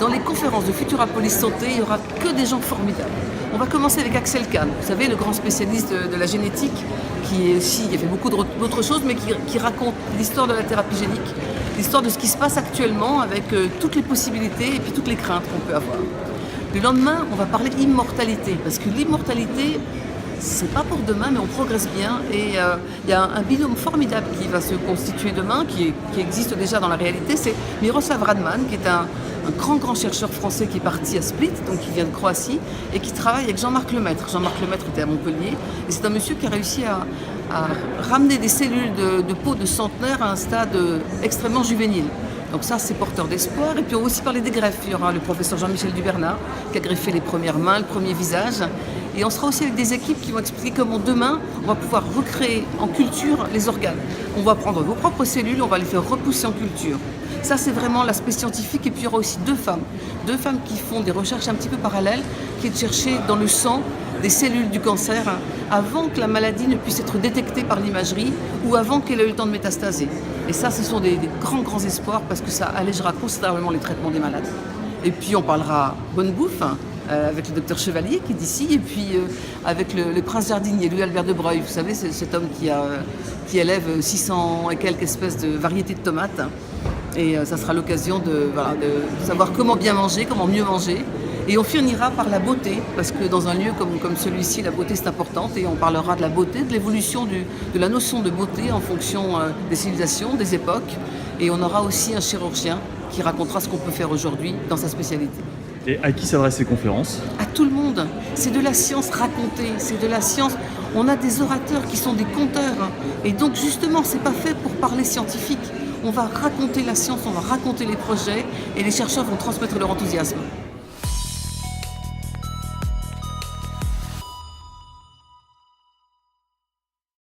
Dans les conférences de Futurapolis Santé, il n'y aura que des gens formidables. On va commencer avec Axel Kahn, vous savez, le grand spécialiste de la génétique, qui a fait beaucoup d'autres choses, mais qui raconte l'histoire de la thérapie génique, l'histoire de ce qui se passe actuellement avec toutes les possibilités et puis toutes les craintes qu'on peut avoir. Le lendemain, on va parler immortalité, parce que l'immortalité, c'est pas pour demain, mais on progresse bien. Et il y a un binôme formidable qui va se constituer demain, qui existe déjà dans la réalité, c'est Miroslav Radman, qui est un grand chercheur français qui est parti à Split, donc qui vient de Croatie, et qui travaille avec Jean-Marc Lemaître. Jean-Marc Lemaître était à Montpellier, et c'est un monsieur qui a réussi à ramener des cellules de peau de centenaire à un stade extrêmement juvénile. Donc ça, c'est porteur d'espoir. Et puis on va aussi parler des greffes. Il y aura le professeur Jean-Michel Dubernat qui a greffé les premières mains, le premier visage. Et on sera aussi avec des équipes qui vont expliquer comment demain, on va pouvoir recréer en culture les organes. On va prendre vos propres cellules, on va les faire repousser en culture. Ça, c'est vraiment l'aspect scientifique. Et puis il y aura aussi deux femmes qui font des recherches un petit peu parallèles, qui est de chercher dans le sang des cellules du cancer avant que la maladie ne puisse être détectée par l'imagerie ou avant qu'elle ait eu le temps de métastaser. Et ça, ce sont des grands espoirs parce que ça allégera considérablement les traitements des malades. Et puis on parlera bonne bouffe avec le docteur Chevalier qui est d'ici et puis avec le prince jardinier, Louis Albert de Breuil. Vous savez, c'est cet homme qui élève 600 et quelques espèces de variétés de tomates. Et ça sera l'occasion de savoir comment bien manger, comment mieux manger. Et on finira par la beauté, parce que dans un lieu comme celui-ci, la beauté c'est importante, et on parlera de la beauté, de l'évolution de la notion de beauté en fonction des civilisations, des époques. Et on aura aussi un chirurgien qui racontera ce qu'on peut faire aujourd'hui dans sa spécialité. Et à qui s'adressent ces conférences? À tout le monde. C'est de la science racontée, c'est de la science. On a des orateurs qui sont des conteurs. Et donc justement, c'est pas fait pour parler scientifique. On va raconter la science, on va raconter les projets, et les chercheurs vont transmettre leur enthousiasme.